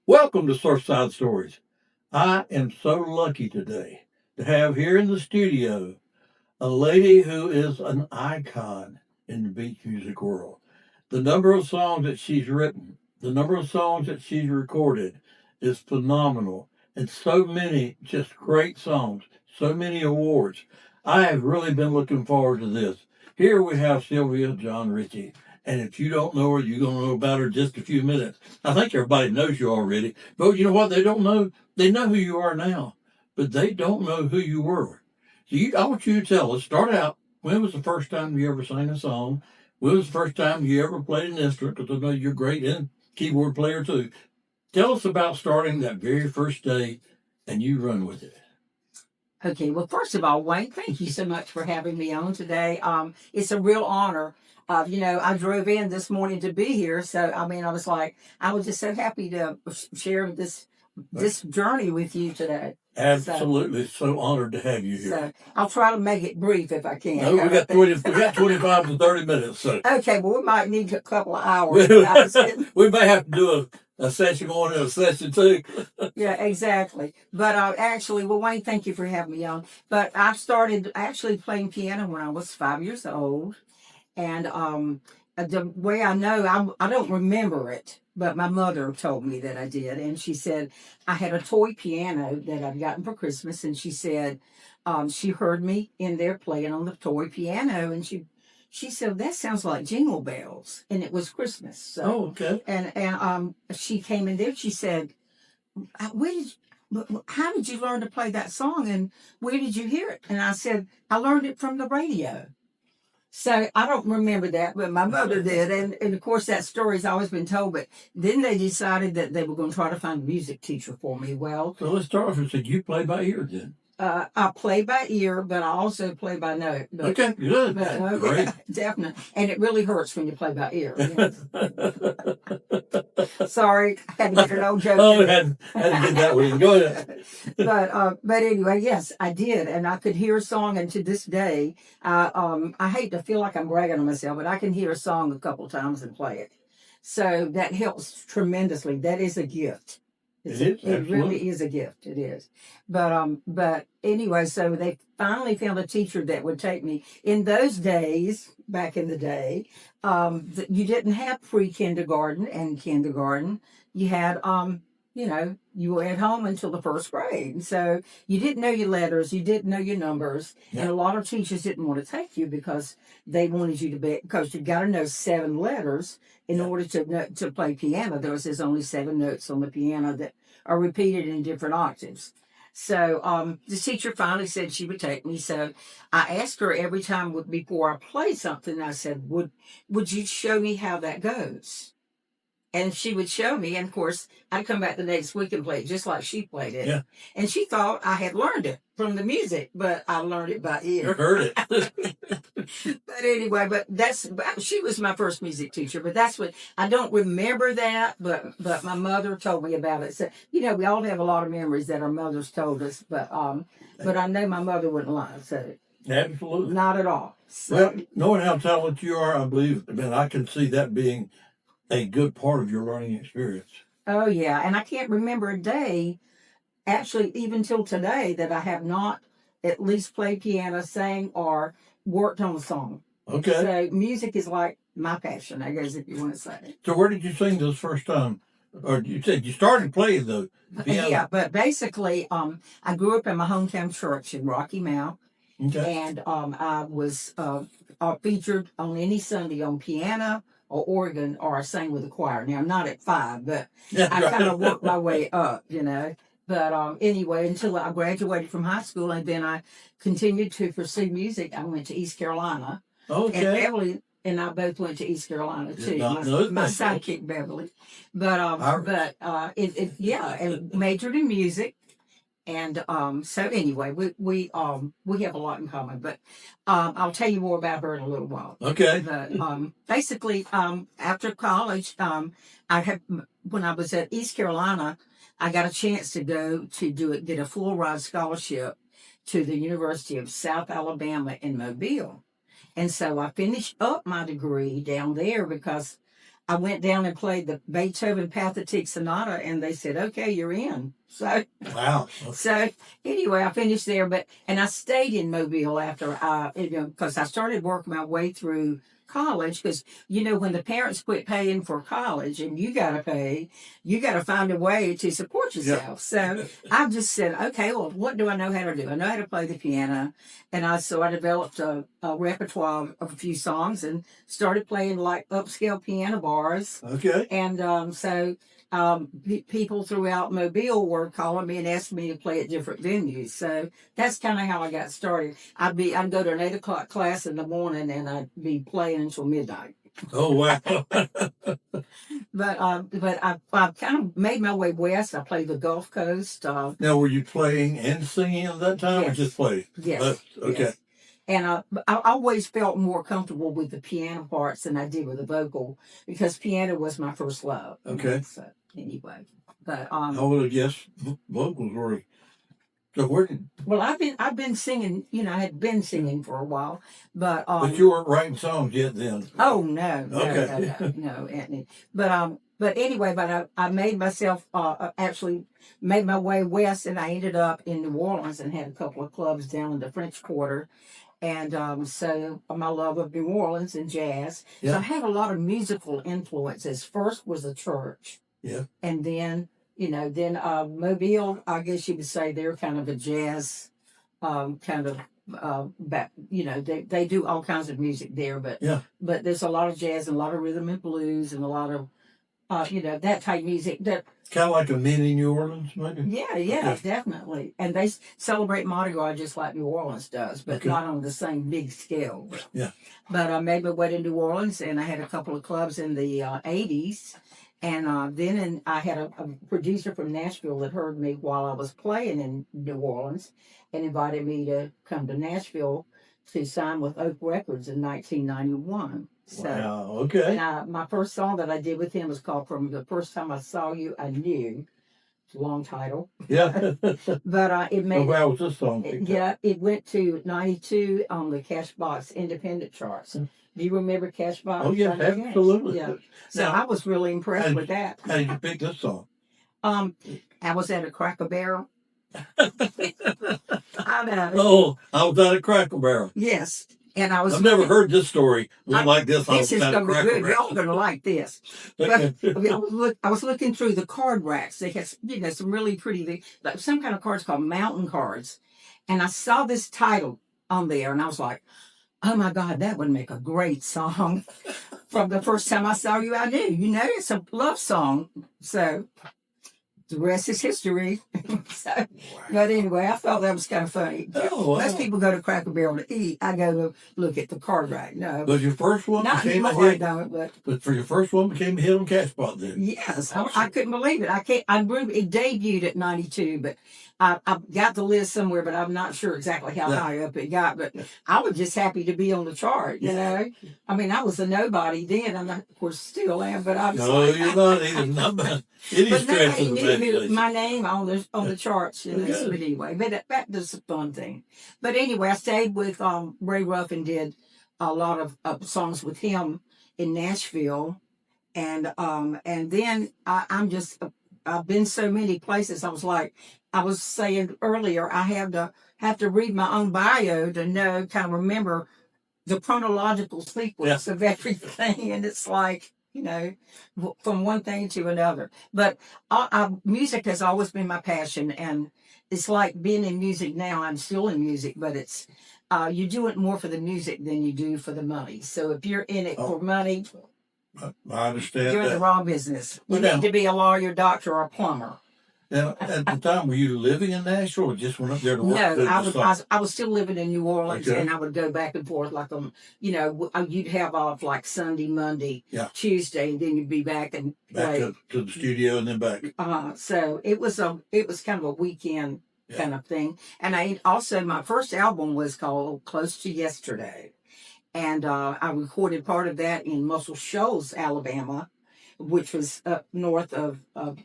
Welcome to Surfside Stories. I am so lucky today to have here in the studio a lady who is an icon in the beach music world. The number of songs that she's written, the number of songs that she's recorded is phenomenal. And so many just great songs, so many awards. I have really been looking forward to this. Here we have Sylvia John Ritchie. And if you don't know her, you're going to know about her in just a few minutes. I think everybody knows you already. But you know what? They don't know. They know who you are now, but they don't know who you were. I want you to tell us, start out, when was the first time you ever sang a song? When was the first time you ever played an instrument? Because I know you're great in keyboard player too. Tell us about starting that very first day and you run with it. Okay, well, first of all, Wayne, thank you so much for having me on today. It's a real honor. I drove in this morning to be here, so I was like, I was just so happy to share this journey with you today. Absolutely, so honored to have you here. So I'll try to make it brief if I can. No, we got 25 to 30 minutes. So okay, well, we might need a couple of hours. we may have to do a session one and a session two. Yeah, exactly. But well, Wayne, thank you for having me on. But I started actually playing piano when I was 5 years old. And the way I know, I don't remember it, but my mother told me that I did. And she said I had a toy piano that I'd gotten for Christmas. And she said she heard me in there playing on the toy piano. And she said, that sounds like Jingle Bells. And it was Christmas. So, oh, okay. And she came in there. She said, where did how did you learn to play that song? And where did you hear it? And I said, I learned it from the radio. So I don't remember that, but my mother did. And of course, that story's always been told. But then they decided that they were going to try to find a music teacher for me. Well, so let's start off and say you play by ear then. I play by ear, but I also play by note. But, okay, good. But, great. Definitely. And it really hurts when you play by ear. Sorry, I had to get an old joke. Oh, had to get that one. Go ahead. But anyway, yes, I did, and I could hear a song, and to this day, I hate to feel like I'm bragging on myself, but I can hear a song a couple times and play it. So that helps tremendously. That is a gift. It really is a gift. It is. But anyway, so they finally found a teacher that would take me. In those days, back in the day, you didn't have pre-kindergarten and kindergarten. You had you were at home until the first grade. So you didn't know your letters, you didn't know your numbers. Yeah. And a lot of teachers didn't want to take you because they wanted you to be, because you got to know 7 letters in order to play piano. There's only 7 notes on the piano that are repeated in different octaves. So the teacher finally said she would take me. So I asked her every time before I played something, I said, would you show me how that goes? And she would show me, and of course, I'd come back the next week and play it just like she played it. Yeah. And she thought I had learned it from the music, but I learned it by ear. You heard it. But anyway, she was my first music teacher, but that's what, I don't remember that, but my mother told me about it. So, we all have a lot of memories that our mothers told us, but I know my mother wouldn't lie, so. Absolutely. Not at all. So, well, knowing how talented you are, I believe, I can see that being a good part of your learning experience. Oh, yeah. And I can't remember a day, actually, even till today, that I have not at least played piano, sang, or worked on a song. Okay. So music is like my passion, I guess, if you want to say. So where did you sing this first time? Or you said you started playing the piano? Yeah, but basically, I grew up in my hometown church in Rocky Mount. Okay. And I was featured on any Sunday on piano or organ, or I sang with a choir. Now, I'm not at 5, but I kind of worked my way up, But anyway, until I graduated from high school, and then I continued to pursue music. I went to East Carolina. Okay. And Beverly and I both went to East Carolina too. My sidekick Beverly, and majored in music. And so anyway, we have a lot in common, but I'll tell you more about her in a little while. Okay. But basically, after college, when I was at East Carolina, I got a chance to go to get a full ride scholarship to the University of South Alabama in Mobile, and so I finished up my degree down there because I went down and played the Beethoven Pathetique Sonata, and they said, "Okay, you're in." So, Wow. so anyway, I finished there, and I stayed in Mobile after because I started working my way through college. Because when the parents quit paying for college and you got to pay, you got to find a way to support yourself. So I just said, okay, well, what do I know how to do? I know how to play the piano, and I developed a repertoire of a few songs and started playing like upscale piano bars. Okay. And people throughout Mobile were calling me and asking me to play at different venues. So that's kind of how I got started. I'd go to an 8 o'clock class in the morning and I'd be playing until midnight. Oh wow. But I kind of made my way west. I played the Gulf Coast. Now, were you playing and singing at that time, or just playing? Yes. Okay. Yes. And I always felt more comfortable with the piano parts than I did with the vocal because piano was my first love. Okay. So anyway, but I would have guessed vocals were. So where did? Well, I've been singing. I had been singing for a while, but you weren't writing songs yet then. Oh no, Okay. no, Anthony. But anyway, I made myself actually made my way west, and I ended up in New Orleans and had a couple of clubs down in the French Quarter. And so my love of New Orleans and jazz. Yeah. So I had a lot of musical influences. First was the church. Yeah. And then, Mobile, I guess you would say they're kind of a jazz kind of they do all kinds of music there, but there's a lot of jazz and a lot of rhythm and blues and a lot of that type of music that kind of like a mini New Orleans, maybe. Yeah, definitely. And they celebrate Mardi Gras just like New Orleans does, but not on the same big scale. Yeah. But I made my way to New Orleans, and I had a couple of clubs in the 80s. And then I had a producer from Nashville that heard me while I was playing in New Orleans and invited me to come to Nashville to sign with Oak Records in 1991. So, wow, okay. And my first song that I did with him was called From the First Time I Saw You, I Knew. It's a long title. Yeah. But it made... How was this song? It went to 92 on the Cashbox independent charts. Do you remember Cashbox? Oh, yes, absolutely. Yeah. So now, I was really impressed with that. How did you pick this song? I was at a Cracker Barrel. I know. Oh, I was at a Cracker Barrel. Yes. And I've never heard this story like this. This is going to be good. Y'all going to like this. But I was looking through the card racks. They had some really pretty, like some kind of cards called mountain cards. And I saw this title on there, and I was like, oh my God, that would make a great song. From the first time I saw you, I knew. It's a love song. So the rest is history. So, but anyway, I thought that was kind of funny. Oh, wow. Most people go to Cracker Barrel to eat. I go to look at the card rack. No. But your first one became a hit. But for your first one became a hit on Cashbox then. Yes, I couldn't believe it. It debuted at 92, but I got the list somewhere, but I'm not sure exactly how high up it got. But I was just happy to be on the chart. I mean, I was a nobody then, and I, of course still am. But I was you're not even. But nobody knew my name on the charts. But anyway, but that was a fun thing. But anyway, I stayed with Ray Ruff and did a lot of songs with him in Nashville, and then I've been so many places. I was like, I was saying earlier, I have to read my own bio to kind of remember the chronological sequence of everything, and it's like, from one thing to another. But music has always been my passion, and it's like being in music now. I'm still in music, but it's you do it more for the music than you do for the money. So if you're in it for money, I understand. You're in the wrong business. You need to be a lawyer, doctor, or a plumber. Now, at the time, were you living in Nashville or just went up there to work? No, I was still living in New Orleans, and I would go back and forth like you'd have off like Sunday, Monday, Tuesday, and then you'd be back and back to the studio and then back. So it was kind of a weekend kind of thing. And my first album was called Close to Yesterday, and I recorded part of that in Muscle Shoals, Alabama, which was up north of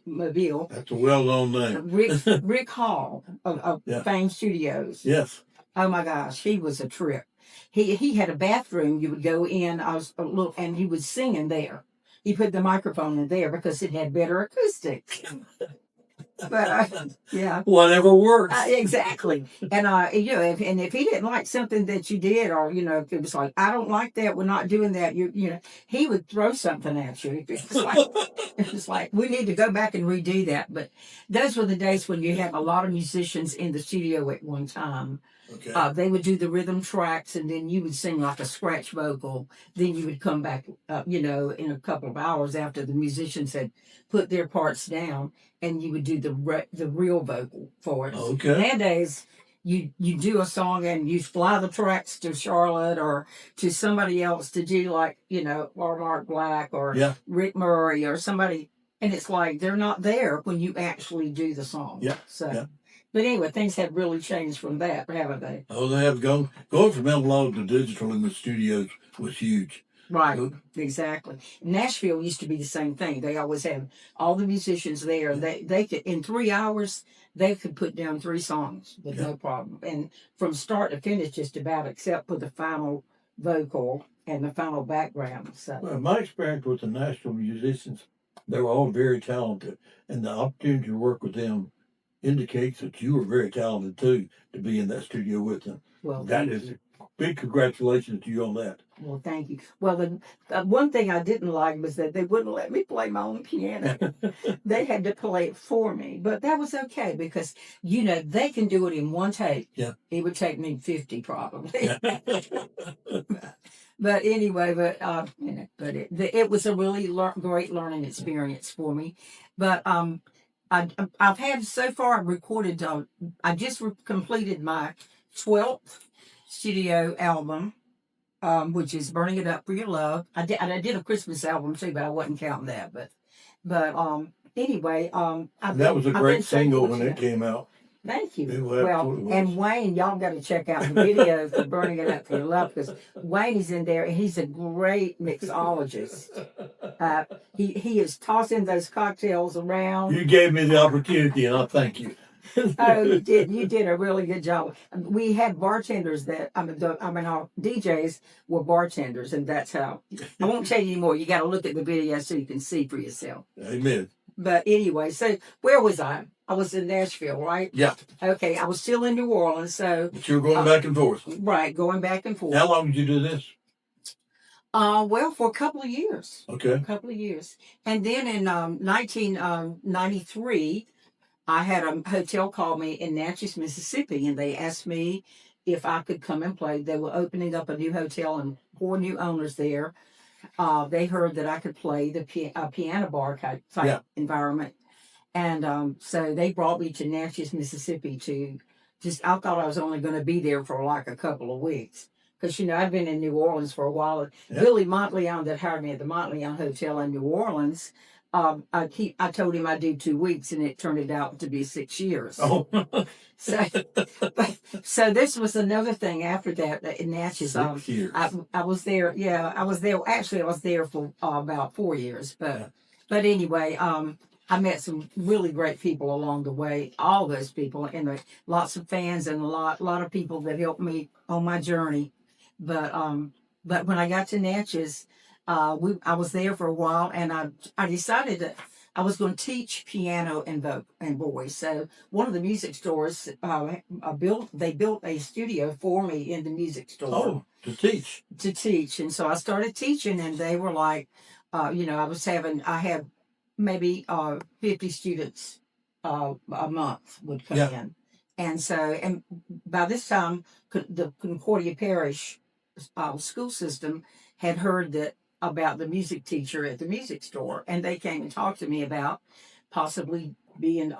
Mobile. That's a well-known name. Rick Hall of Fame Studios. Yes. Oh my gosh, he was a trip. He had a bathroom you would go in. And he was singing there. he put the microphone in there because it had better acoustics. But yeah, Whatever works. exactly. And you know, if he didn't like something that you did, or you know, if it was like, I don't like that, we're not doing that, you know, he would throw something at you. It's like we need to go back and redo that. But those were the days when you had a lot of musicians in the studio at one time. Okay. They would do the rhythm tracks, and then you would sing like a scratch vocal. Then you would come back, you know, in a couple of hours after the musicians had put their parts down, and you would do the real vocal for it. Okay. Nowadays, you do a song and you fly the tracks to Charlotte or to somebody else to do, like, you know, Mark Black or Yeah. Rick Murray or somebody, and it's like they're not there when you actually do the song. Yeah. So. Yeah. But anyway, things have really changed from that, haven't they? Oh, they have gone. Going from analog to digital in the studios was huge. Right, exactly. Nashville used to be the same thing. They always had all the musicians there. They could, in 3 hours they could put down 3 songs with no problem, and from start to finish, just about, except for the final vocal and the final background. So, well, my experience with the Nashville musicians, they were all very talented, and the opportunity to work with them indicates that you were very talented too to be in that studio with them. well, That is big congratulations to you on that. Well, thank you. Well, the one thing I didn't like was that they wouldn't let me play my own piano. They had to play it for me, but that was okay because, you know, they can do it in one take. Yeah. It would take me 50 probably. But anyway, you know, but it was a really great learning experience for me. But I've had so far, I've recorded. I just completed my 12th studio album, which is "Burning It Up for Your Love." I did a Christmas album too, but I wasn't counting that. But anyway, that was a great single when it came out. Thank you. Well, and Wayne, y'all got to check out the video for "Burning It Up for Your Love" because Wayne is in there and he's a great mixologist. He is tossing those cocktails around. You gave me the opportunity, and I thank you. Oh, you did. You did a really good job. We had bartenders that our DJs were bartenders, and that's how. I won't tell you anymore. You got to look at the video so you can see for yourself. Amen. But anyway, so where was I? I was in Nashville, right? Yeah. Okay, I was still in New Orleans, so. But you were going back and forth. Right, going back and forth. How long did you do this? Well, for a couple of years. Okay. A couple of years, and then in 1993. I had a hotel call me in Natchez, Mississippi, and they asked me if I could come and play. They were opening up a new hotel and 4 new owners there. They heard that I could play the piano bar type environment. And so they brought me to Natchez, Mississippi I thought I was only going to be there for like a couple of weeks. Because, you know, I've been in New Orleans for a while. Yeah. Billy Montleon that hired me at the Montleon Hotel in New Orleans, I told him I'd do 2 weeks, and it turned out to be 6 years. Oh. So this was another thing after that in Natchez. 6 years. I was there. Yeah, I was there. Actually, I was there for about 4 years. But anyway, I met some really great people along the way. All those people, and lots of fans, and a lot of people that helped me on my journey. But when I got to Natchez, I was there for a while, and I decided that I was going to teach piano and voice. So one of the music stores they built a studio for me in the music store. Oh, to teach. To teach, and so I started teaching, and they were like, you know, I had maybe 50 students a month would come in, and by this time the Concordia Parish school system had heard about the music teacher at the music store, and they came and talked to me about possibly being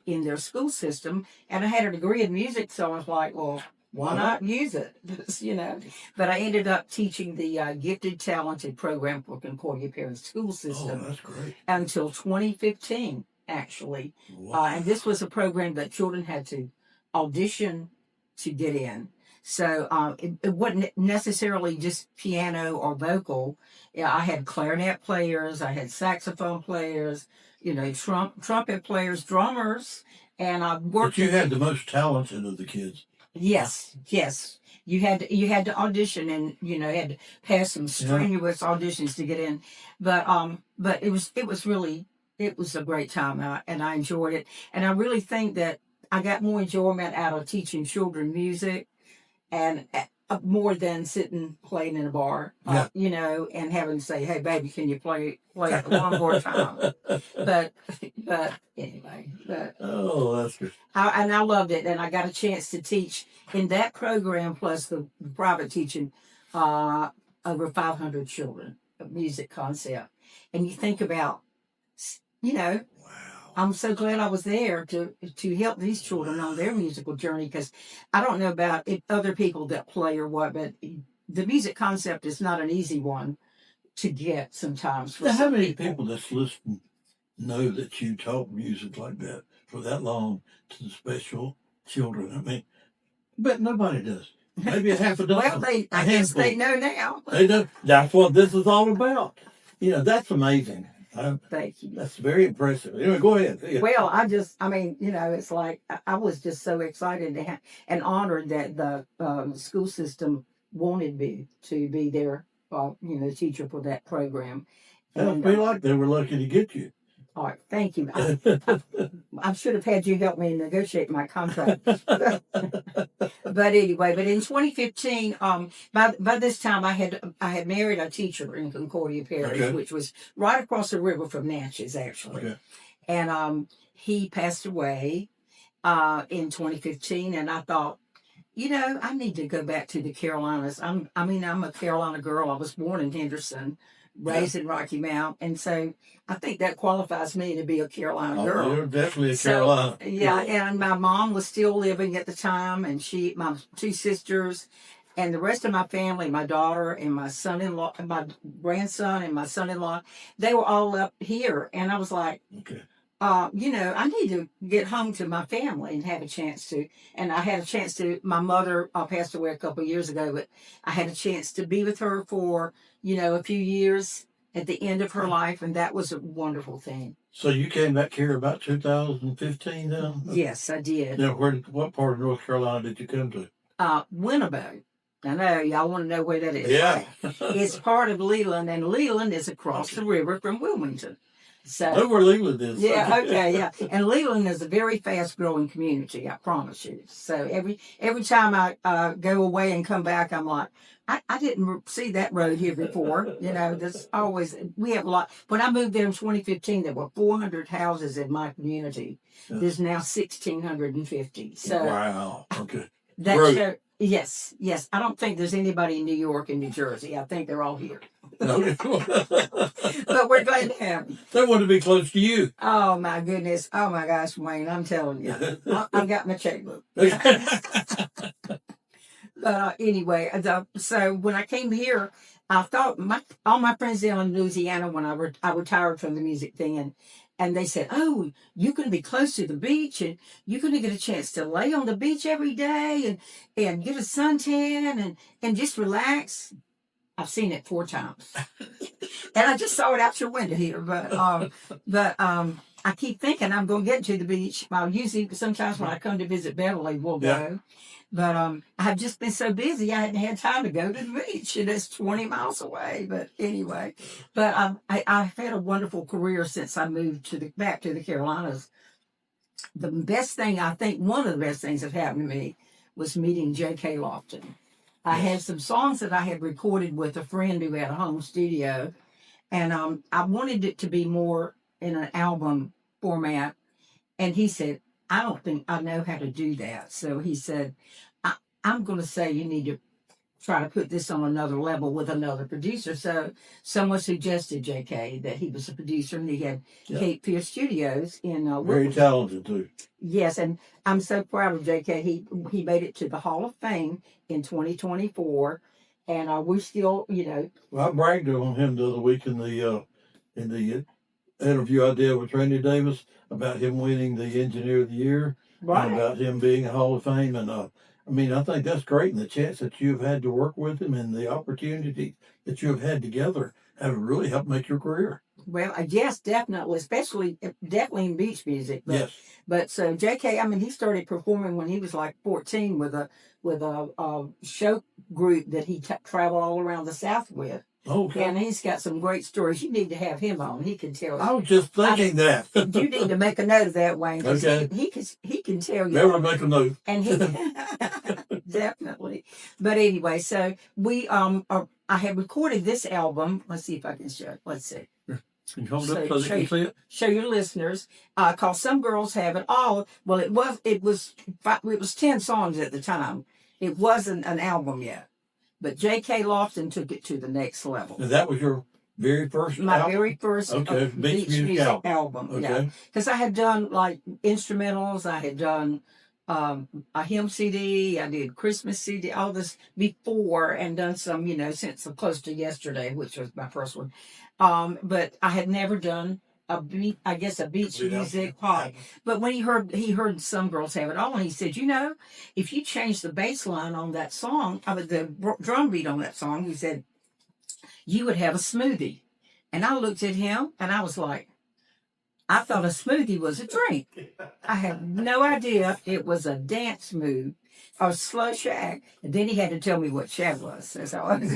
in their school system. And I had a degree in music, so I was like, well, why not use it? You know. But I ended up teaching the gifted talented program for Concordia Parish school system. Oh, that's great. Until 2015, actually. Wow. And this was a program that children had to audition to get in. So it wasn't necessarily just piano or vocal. Yeah, I had clarinet players, I had saxophone players, you know, trumpet players, drummers, and I worked. But you had the most talented of the kids. Yes. you had to audition, and had to pass some strenuous auditions to get in. But it was a great time, and I enjoyed it. And I really think that I got more enjoyment out of teaching children music and more than sitting playing in a bar, and having to say, "Hey, baby, can you play it one more time?" But but anyway, oh, that's good. and I loved it, and I got a chance to teach in that program plus the private teaching uh, over 500 children of music concept. And you think about, you know, Wow. I'm so glad I was there to help these children on their musical journey, because I don't know about other people that play or what, but the music concept is not an easy one to get sometimes. Now, how many people that's listening know that you taught music like that for that long to the special children? I mean, but nobody does. Maybe a half a dozen. Well, I guess they know now. They know. That's what this is all about. That's amazing. Thank you. That's very impressive. Anyway, go ahead. Yeah. Well, it's like I was just so excited and honored that the school system wanted me to be their, teacher for that program. And I feel like they were lucky to get you. All right, thank you. I should have had you help me negotiate my contract. But anyway, but in 2015, by this time I had married a teacher in Concordia Parish, which was right across the river from Natchez, actually. Okay. And he passed away in 2015, and I thought, I need to go back to the Carolinas. I'm a Carolina girl. I was born in Henderson, raised in Rocky Mount, and so I think that qualifies me to be a Carolina girl. You're definitely a Carolina. Yeah, and my mom was still living at the time, and my two sisters, and the rest of my family, my daughter and my son-in-law, and my grandson and my son-in-law, they were all up here, and I was like, okay. I need to get home to my family and have a chance to. And I had a chance to. My mother passed away a couple of years ago, but I had a chance to be with her for a few years at the end of her life, and that was a wonderful thing. So you came back here about 2015, then? Yes, I did. Now, what part of North Carolina did you come to? Winnebago. I know y'all want to know where that is. Yeah, it's part of Leland, and Leland is across the river from Wilmington. So, know where Leland is. Yeah, okay, yeah. And Leland is a very fast-growing community, I promise you. So every time I go away and come back, I'm like, I didn't see that road here before. There's always, we have a lot. When I moved there in 2015, there were 400 houses in my community. Yeah. There's now 1,650. So wow, okay. Yes. I don't think there's anybody in New York and New Jersey. I think they're all here. Okay. But we're glad to have you. They want to be close to you. Oh, my goodness. Oh, my gosh, Wayne, I'm telling you. I've got my checkbook. Anyway, so when I came here, I thought all my friends down in Louisiana, when I retired from the music thing, and they said, "Oh, you're going to be close to the beach, and you're going to get a chance to lay on the beach every day and get a suntan and just relax." I've seen it 4 times, and I just saw it out your window here. But I keep thinking I'm going to get to the beach. Usually, sometimes when I come to visit Beverly, we'll go. But I've just been so busy, I hadn't had time to go to the beach, and it's 20 miles away. But anyway, I've had a wonderful career since I moved back to the Carolinas. The best thing, I think one of the best things that happened to me was meeting J.K. Lofton. I had some songs that I had recorded with a friend who had a home studio, and I wanted it to be more in an album format. And he said, "I don't think I know how to do that." So he said, I'm going to say you need to try to put this on another level with another producer. So someone suggested J.K. that he was a producer, and he had Cape Fear Studios in very talented too. Yes, and I'm so proud of J.K. He made it to the Hall of Fame in 2024, and we're still, Well, I bragged on him the other week in the interview I did with Randy Davis about him winning the Engineer of the Year, and about him being a Hall of Fame, and I think that's great, and the chance that you've had to work with him and the opportunity that you have had together have really helped make your career. Well, yes, definitely, especially definitely in beach music. Yes. But so J.K. I mean, he started performing when he was like 14 with a show group that he traveled all around the South with. Okay. And he's got some great stories. You need to have him on. He can tell. I was just thinking that. You need to make a note of that, Wayne. Okay. He can tell you. Never make a note. And he definitely. But anyway, so we I have recorded this album. Let's see if I can show it. Let's see. Can you hold up so they can see it? Show your listeners. Called Some Girls Have It All. Well, it was 10 songs at the time. It wasn't an album yet. But J.K. Lofton took it to the next level. And that was your very first album? Very first beach music album. Okay. Yeah. Because I had done like instrumentals. I had done a hymn CD. I did Christmas CD, all this before, and done some, since close to yesterday, which was my first one. But I had never done a beach music pop. But when he heard Some Girls Have It All, and he said, if you change the bass line on that song, the drum beat on that song, he said, you would have a smoothie. And I looked at him and I was like, I thought a smoothie was a drink. I had no idea it was a dance move or slow shag. And then he had to tell me what shag was. That's how I was.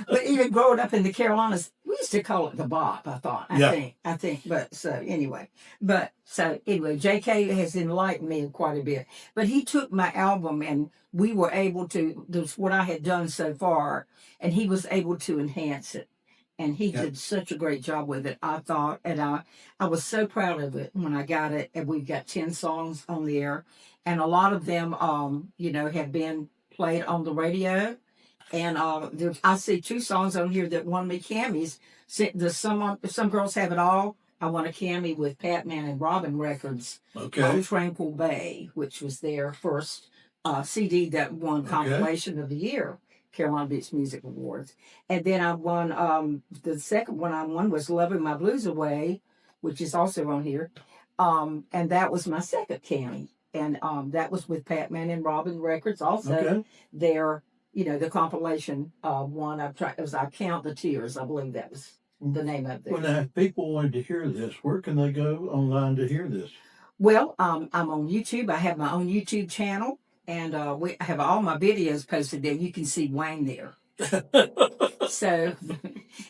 But even growing up in the Carolinas, we used to call it the bop, I think. But so anyway, JK has enlightened me quite a bit. But he took my album and we were able to, that's what I had done so far, and he was able to enhance it. And he did such a great job with it, I thought. And I was so proud of it when I got it. And we've got 10 songs on the air. And a lot of them, have been played on the radio. And I see 2 songs on here that won me Cammys. Some Girls Have It All. I won a Cammy with Patman and Robin Records. Okay. Tranquil Bay, which was their first CD that won Compilation of the Year. Carolina Beach Music Awards. And then I won, the second one I won was Loving My Blues Away, which is also on here. And that was my second Cammy. And that was with Patman and Robin Records. Also, their, the compilation one, it was I Count the Tears. I believe that was the name of it. Well, now, if people wanted to hear this, where can they go online to hear this? Well, I'm on YouTube. I have my own YouTube channel. And I have all my videos posted there. You can see Wayne there. So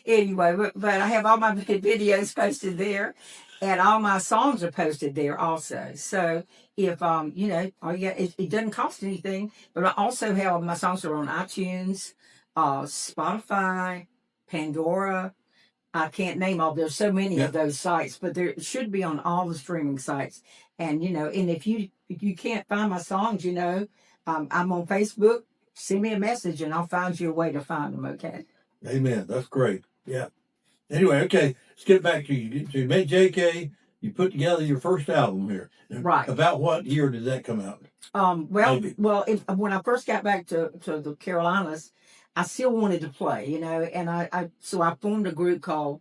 anyway, but I have all my videos posted there, and all my songs are posted there also. So if it doesn't cost anything, but I also have my songs are on iTunes, Spotify, Pandora. I can't name all. There's so many of those sites, but there should be on all the streaming sites. And and if you can't find my songs, I'm on Facebook. Send me a message, and I'll find you a way to find them. Okay. Amen. That's great. Yeah. Anyway, okay. Let's get back to you. So you made JK. You put together your first album here. Right. About what year did that come out? When I first got back to the Carolinas, I still wanted to play, and I formed a group called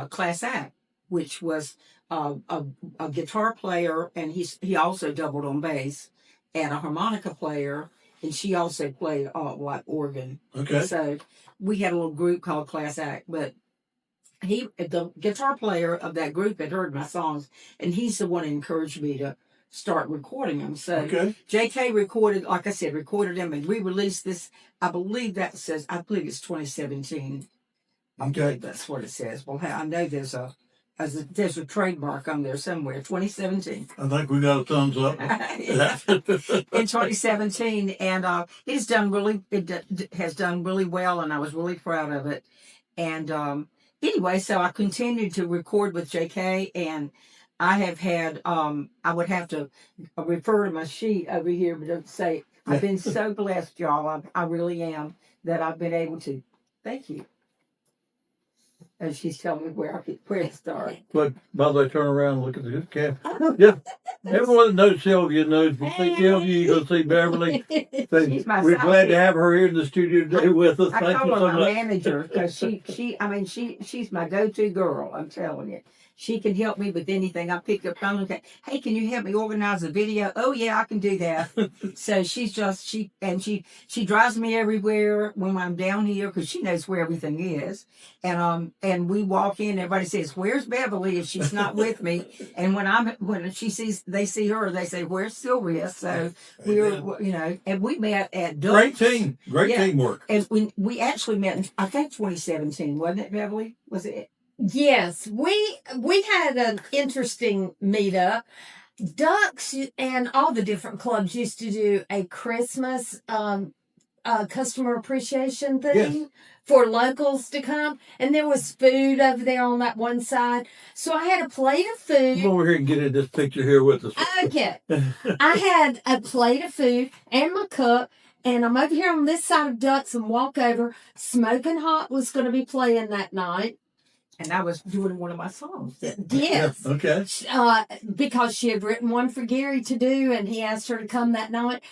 Class Act, which was a guitar player, and he also doubled on bass, and a harmonica player, and she also played like organ. Okay. So we had a little group called Class Act, but the guitar player of that group had heard my songs, and he's the one that encouraged me to start recording them. So JK recorded them, and we released this. I believe it's 2017. I believe that's what it says. Well, I know there's a trademark on there somewhere. 2017. I think we got a thumbs up. In 2017, and it has done really well, and I was really proud of it. And anyway, so I continued to record with JK, and I have had, I would have to refer to my sheet over here, but say, I've been so blessed, y'all. I really am, that I've been able to. Thank you. And she's telling me where to start. But by the way, turn around and look at the camera. Yeah. Everyone that knows Sylvia knows. If you see Sylvia, you go see Beverly. We're glad to have her here in the studio today with us. I call her my manager because she's my go-to girl. I'm telling you. She can help me with anything. I pick up the phone and say, "Hey, can you help me organize a video?" "Oh yeah, I can do that." So she drives me everywhere when I'm down here because she knows where everything is. And we walk in, everybody says, "Where's Beverly?" if she's not with me. And when they see her, they say, "Where's Sylvia?" So and we met at Great Duck's. team. Great teamwork. And we actually met in, I think, 2017, wasn't it, Beverly? Was it? Yes, we had an interesting meetup. Ducks and all the different clubs used to do a Christmas customer appreciation thing for locals to come, and there was food over there on that one side. So I had a plate of food. Come over here and get in this picture here with us. Okay, I had a plate of food and my cup. And I'm over here on this side of Ducks and walk over. Smoking Hot was going to be playing that night. And I was doing one of my songs. Yes. Yeah, okay. Because she had written one for Gary to do, and he asked her to come that night.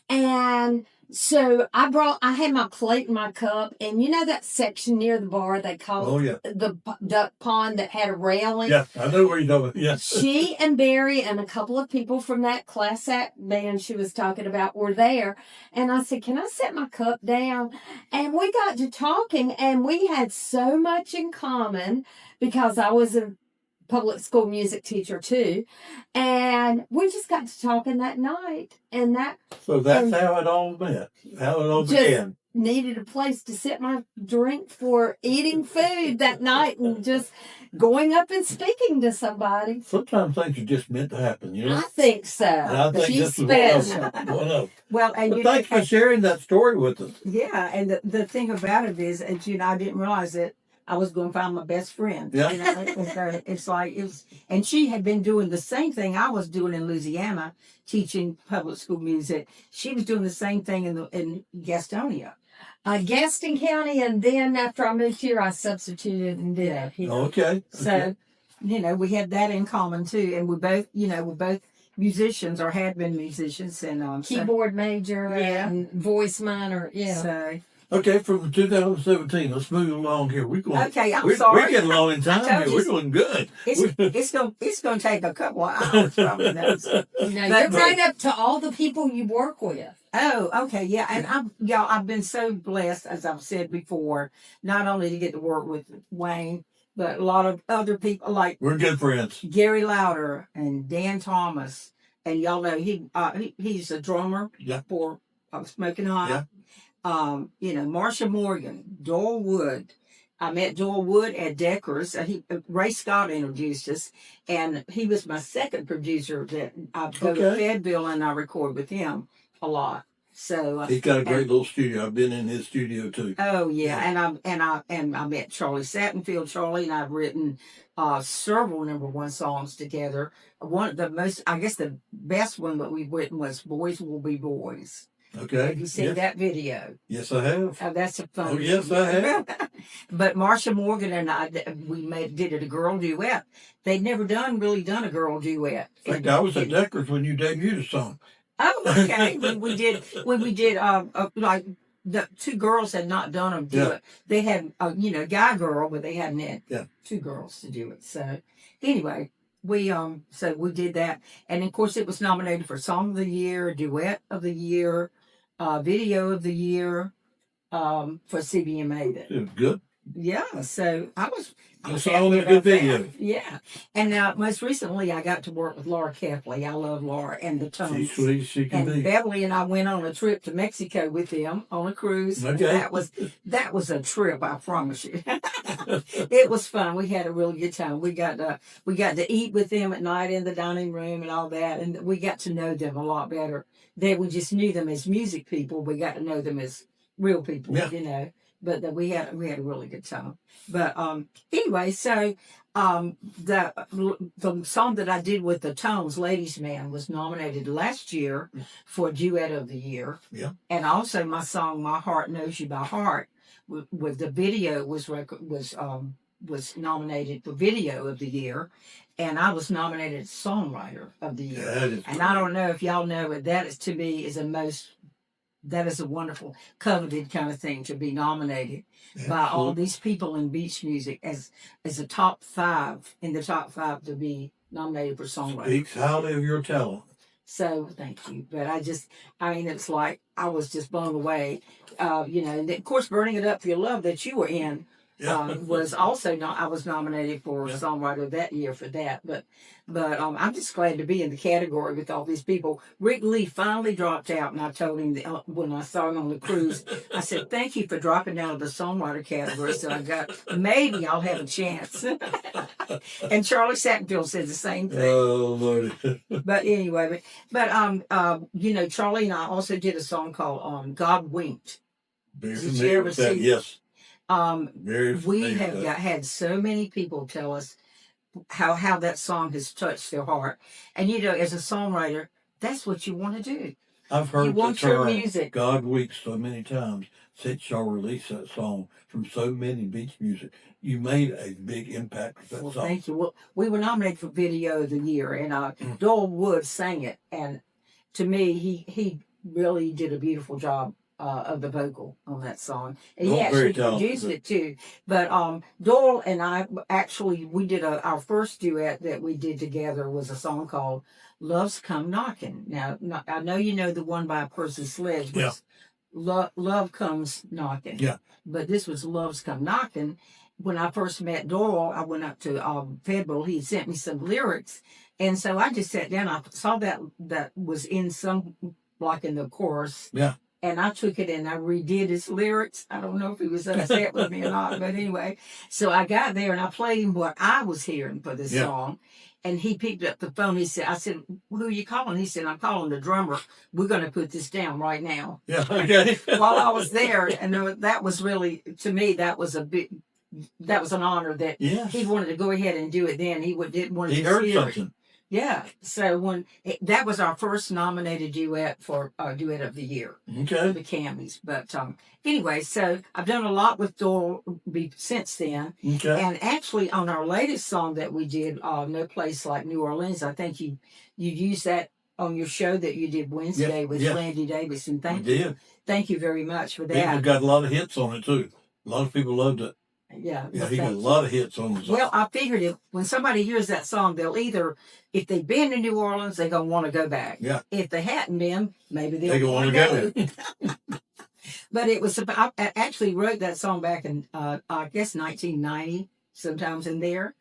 And so I had my plate and my cup, and you know that section near the bar they call the duck pond that had a railing? Yeah, I know where you're going. Yeah. She and Barry and a couple of people from that class act band she was talking about were there. And I said, "Can I set my cup down?" And we got to talking, and we had so much in common because I was a public school music teacher too, and we just got to talking that night, and so that's how it all met, how it all began. Needed a place to sit my drink for eating food that night and just going up and speaking to somebody. Sometimes things are just meant to happen, you know. I think so. And I think She's this special. One of them. Well, and thanks for sharing that story with us. Yeah, and the thing about it is, and I didn't realize that I was going to find my best friend. Yeah. It's like and she had been doing the same thing I was doing in Louisiana, teaching public school music. She was doing the same thing in Gastonia. Gaston County, and then after I moved here, I substituted and did it here. Okay. So, we had that in common too, and we're both musicians or had been musicians, and keyboard major and voice minor. Yeah. So. Okay, from 2017, let's move along here. We're sorry. We're getting along in time here. We're doing good. It's gonna take a couple of hours probably. You're right up to all the people you work with. Oh, okay, yeah, and I've been so blessed, as I've said before, not only to get to work with Wayne, but a lot of other people like we're good friends. Gary Lauder and Dan Thomas, and y'all know he's a drummer for Smoking Hot. Yeah. Marsha Morgan, Doyle Wood. I met Doyle Wood at Decker's. Ray Scott introduced us, and he was my second producer that I go to Fayetteville and I record with him a lot. So he's got a great little studio. I've been in his studio too. Oh yeah, and I met Charlie Sattenfield, and I've written several #1 songs together. One of the most, I guess, the best one that we've written was "Boys Will Be Boys." Okay. Have you seen that video? Yes, I have. Oh, that's a fun. Oh, yes, I have. But Marsha Morgan and I, did it a girl duet. They'd never really done a girl duet. In fact, I was at Decker's when you debuted a song. Oh, okay. when we did, like the two girls had not done them do it. They had, guy girl, but they hadn't had two girls to do it. So anyway. We did that, and of course it was nominated for Song of the Year, Duet of the Year, Video of the Year, for CBMA. It was good. Yeah, so I was all in a good video. Yeah, and now most recently I got to work with Laura Kepley. I love Laura and the Tones. She's sweet, she can be. Beverly and I went on a trip to Mexico with them on a cruise. Okay. That was a trip, I promise you. It was fun. We had a really good time. We got to eat with them at night in the dining room and all that, and we got to know them a lot better. We just knew them as music people. We got to know them as real people, But we had a really good time. But anyway, so the song that I did with the Tones, "Ladies Man," was nominated last year for Duet of the Year. Yeah. And also my song "My Heart Knows You by Heart," with the video was nominated for Video of the Year, and I was nominated as Songwriter of the Year. That is and I don't know if y'all know, but that is to me is the most that is a wonderful, coveted kind of thing to be nominated by all Absolutely. these people in beach music as a top five in the top five to be nominated for songwriter. Speaks highly of your talent. So thank you. But I mean, it's like I was just blown away. And of course, Burning It Up for Your Love that you were in Yeah. was also not. I was nominated for Yeah. songwriter that year for that. But I'm just glad to be in the category with all these people. Rick Lee finally dropped out, and I told him that, when I saw him on the cruise, I said, "Thank you for dropping out of the songwriter category, so I got maybe I'll have a chance." And Charlie Sattenfield said the same thing. Oh Lord. But anyway, Charlie and I also did a song called God Winked. Very Did you familiar ever with that. see? Yes. We Very familiar have with that. had so many people tell us how that song has touched their heart, and as a songwriter, that's what you want to do. I've You heard the want your term music. God weeks so many times since y'all released that song from so many beach music. You made a big impact with that Well, song. thank you. Well, we were nominated for Video of the Year, and Doyle Wood sang it, and to me, he really did a beautiful job of the vocal on that song. And he Oh, very actually produced talented. it too. But Doyle and I actually we did our first duet that we did together was a song called "Love's Come Knocking." Now, I know you know the one by Percy Sledge, Yeah. was Love Comes Knocking. Yeah. But this was Love's Come Knocking. When I first met Doyle, I went up to Federal. He sent me some lyrics, and so I just sat down. I saw that was in some, like in the chorus. Yeah. And I took it and I redid his lyrics. I don't know if he was upset with me or not, but anyway. So I got there and I played him what I was hearing for this song. And he picked up the phone. I said, "Who are you calling?" He said, "I'm calling the drummer. We're going to put this down right now." Yeah. Okay. While I was there, and that was really, to me, that was an honor that he wanted to go ahead and do it then. Didn't want to He heard hear something. it. Yeah. So that was our first nominated duet for Duet of the Year. Okay. The Cammies. But anyway, so I've done a lot with Doyle since then. Okay. And actually, on our latest song that we did, No Place Like New Orleans, I think you used that on your show that you did Wednesday with Randy Davis. And thank you very much for that. People got a lot of hits on it too. A lot of people loved it. Yeah, he got a lot of hits on the song. Well, I figured when somebody hears that song, they'll either, if they've been to New Orleans, they're going to want to go back. Yeah. If they hadn't been, maybe they'll want to go. But I actually wrote that song back in, I guess, 1990, sometimes in there.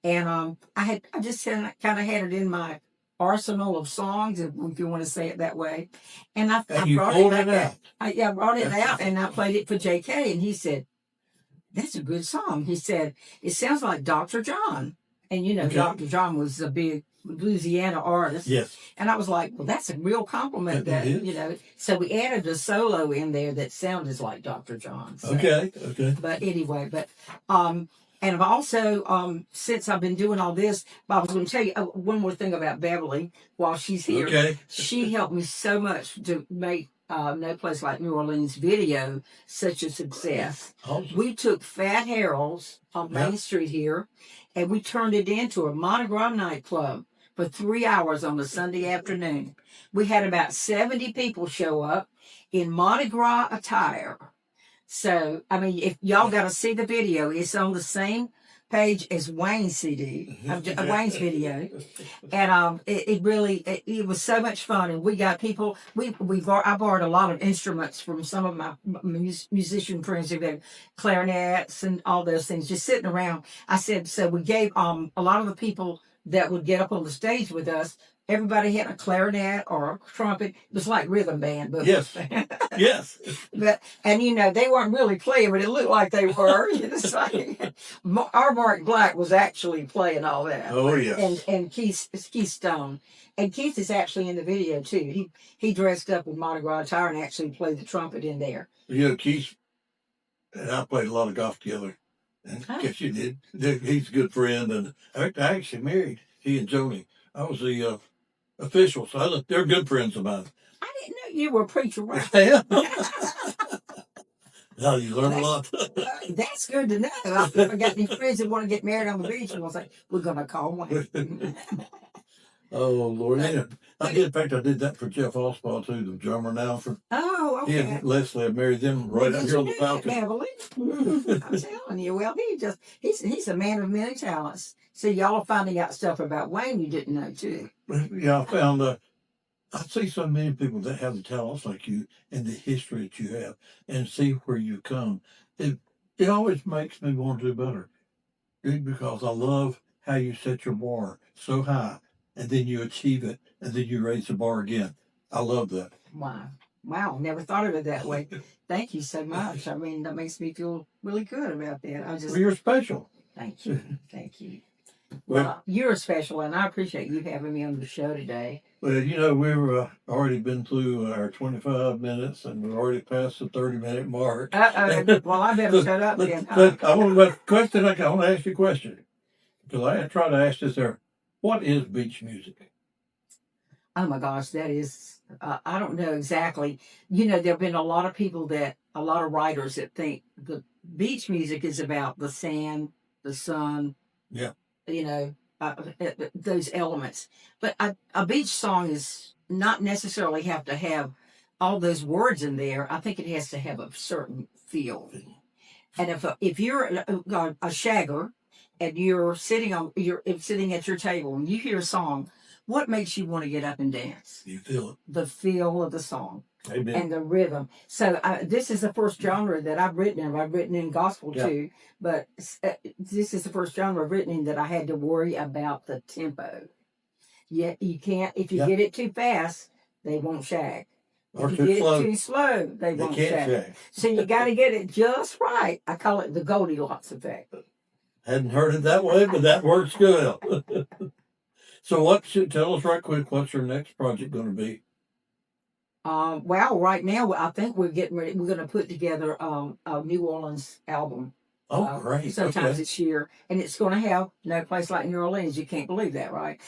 And I just kind of had it in my arsenal of songs, if you want to say it that way. And I brought it out. I brought it out and I played it for JK, and he said, "That's a good song." He said, "It sounds like Dr. John." And Dr. John was a big Louisiana artist. Yes. And I was like, well, that's a real compliment So we added a solo in there that sounded like Dr. John. So. Okay. But anyway, and I've also, since I've been doing all this, I was going to tell you one more thing about Beverly while she's here. Okay. She helped me so much to make No Place Like New Orleans video such a success. Awesome. We took Fat Harold's on Main Street here, and we turned it into a Mardi Gras nightclub for 3 hours on a Sunday afternoon. We had about 70 people show up in Mardi Gras attire. So, I mean, if y'all got to see the video, it's on the same page as Wayne's CD, Wayne's video. And it was so much fun. And we got people, I borrowed a lot of instruments from some of my musician friends who had clarinets and all those things just sitting around. I said, so we gave a lot of the people that would get up on the stage with us, everybody had a clarinet or a trumpet. It was like rhythm band. But yes. Yes. And they weren't really playing, but it looked like they were. Our Mark Black was actually playing all that. Oh, yes. And Keith Stone. And Keith is actually in the video, too. He dressed up in Mardi Gras attire and actually played the trumpet in there. Keith and I played a lot of golf together. And I guess you did. He's a good friend. And I actually married he and Joni. I was the official, so they're good friends of mine. I didn't know you were a preacher, right? Yeah. Now you learn a lot. That's good to know. I've got any friends that want to get married on the beach, and I was like, we're going to call one. Oh, Lord. In fact, I did that for Jeff Oswald too, the drummer now. Oh, He okay. and Leslie, I married them Well, right out did here you on the do that, balcony. Beverly? I'm telling you. Well, he's a man of many talents. So y'all are finding out stuff about Wayne you didn't know too. Yeah, I found I see so many people that have the talents like you and the history that you have, and see where you come. It always makes me want to do better, because I love how you set your bar so high, and then you achieve it, and then you raise the bar again. I love that. Wow. Wow. Never thought of it that way. Thank you so much. I mean, that makes me feel really good about that. Well, you're special. Thank you. Thank you. Well, Well, you're special, and I appreciate you having me on the show today. well, we've already been through our 25 minutes, and we've already passed the 30-minute mark. Well, I better shut up then. Huh? I want to question. I want to ask you a question, because I try to ask this there. What is beach music? Oh my gosh, that is, I don't know exactly. There have been a lot of writers that think the beach music is about the sand, the sun, Yeah. those elements. But a beach song is not necessarily have to have all those words in there. I think it has to have a certain feel. And if you're a shagger and you're sitting at your table and you hear a song, what makes you want to get up and dance? You feel it. The feel of the song. Amen. And the rhythm. So this is the first genre that I've written in. I've written in gospel too, but this is the first genre I've written in that I had to worry about the tempo. Yeah, you can't. If you get it too fast, they won't shag. Or If you get it too slow, they won't can't shag. So you got to get it just right. I call it the Goldilocks effect. Hadn't heard it that way, but that works good. So tell us right quick, what's your next project going to be? Well, right now I think we're getting ready. We're going to put together a New Orleans album. Oh, great! Sometimes this year, and it's going to have No Place Like New Orleans. You can't believe that, right?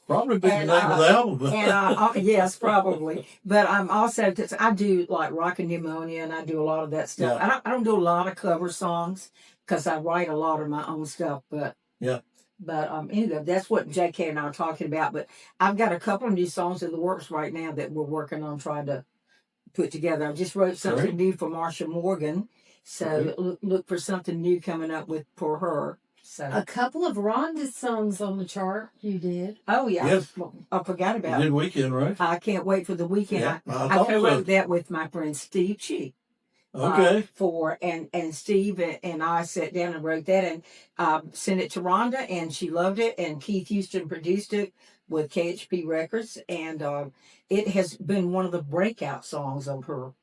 Probably be the name of the album. Yes, probably. But I'm also I do like Rock and Pneumonia, and I do a lot of that stuff. Yeah. I don't do a lot of cover songs because I write a lot of my own stuff. But yeah. But anyway, that's what JK and I are talking about. But I've got a couple of new songs in the works right now that we're working on trying to put together. I just wrote something new for Marsha Morgan. So look for something new coming up for her. So a couple of Rhonda's songs on the chart you did. Oh yeah. Yes. I forgot about it. Did Weekend, right? I can't wait for the weekend. Yeah, I co-wrote that with my friend Steve Cheek. Okay. And Steve and I sat down and wrote that and sent it to Rhonda, and she loved it. And Keith Houston produced it with KHP Records, and it has been one of the breakout songs of her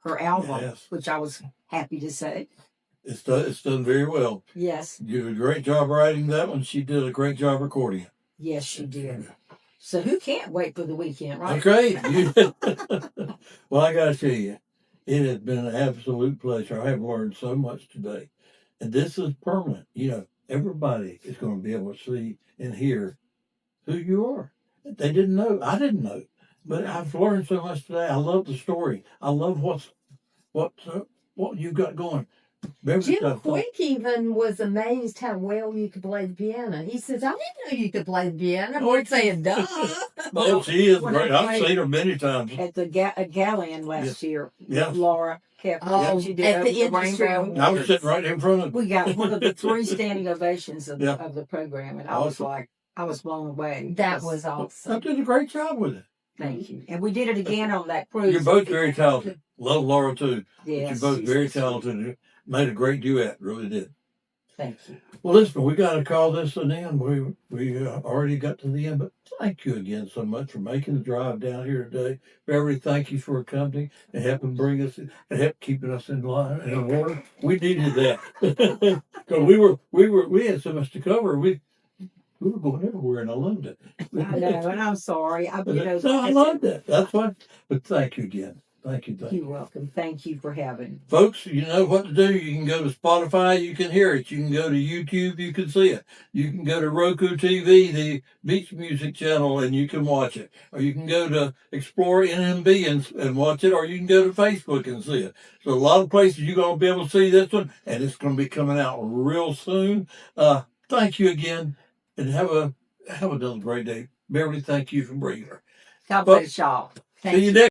album, which I was happy to say. It's done very well. Yes. You did a great job writing that one. She did a great job recording it. Yes, she did. So who can't wait for the weekend, right? Okay. Well, I got to tell you, it has been an absolute pleasure. I have learned so much today. And this is permanent. Everybody is going to be able to see and hear who you are. They didn't know. I didn't know. But I've learned so much today. I love the story. I love what you've got going. Jim Quick even was amazed how well you could play the piano. He says, I didn't know you could play the piano. We're saying, duh. Well, she is great. I've seen her many times. At the Galleon last year. Yeah. Laura kept she did at the Rainbow. I was sitting right in front of her. We got one of the 3 standing ovations of the program, and I was blown away. That was awesome. I did a great job with it. Thank you. And we did it again on that cruise. You're both very talented. Love Laura too. Yes. You're both very talented. Made a great duet. Really did. Thank you. Well, listen, we got to call this an end. We already got to the end, but thank you again so much for making the drive down here today. Beverly, thank you for accompanying and helping bring us and help keeping us in line and in order. We needed that because we had so much to cover. We were going everywhere, and I loved it. I know, and I'm sorry. I loved that. That's why. But thank you again. Thank you. You're welcome. Thank you for having me. Folks, you know what to do. You can go to Spotify, you can hear it. You can go to YouTube, you can see it. You can go to Roku TV, the Beach Music channel, and you can watch it. Or you can go to Explore NMB and watch it, or you can go to Facebook and see it. So a lot of places you're going to be able to see this one, and it's going to be coming out real soon. Thank you again, and have another great day. Beverly, thank you for bringing her. God bless y'all. See you next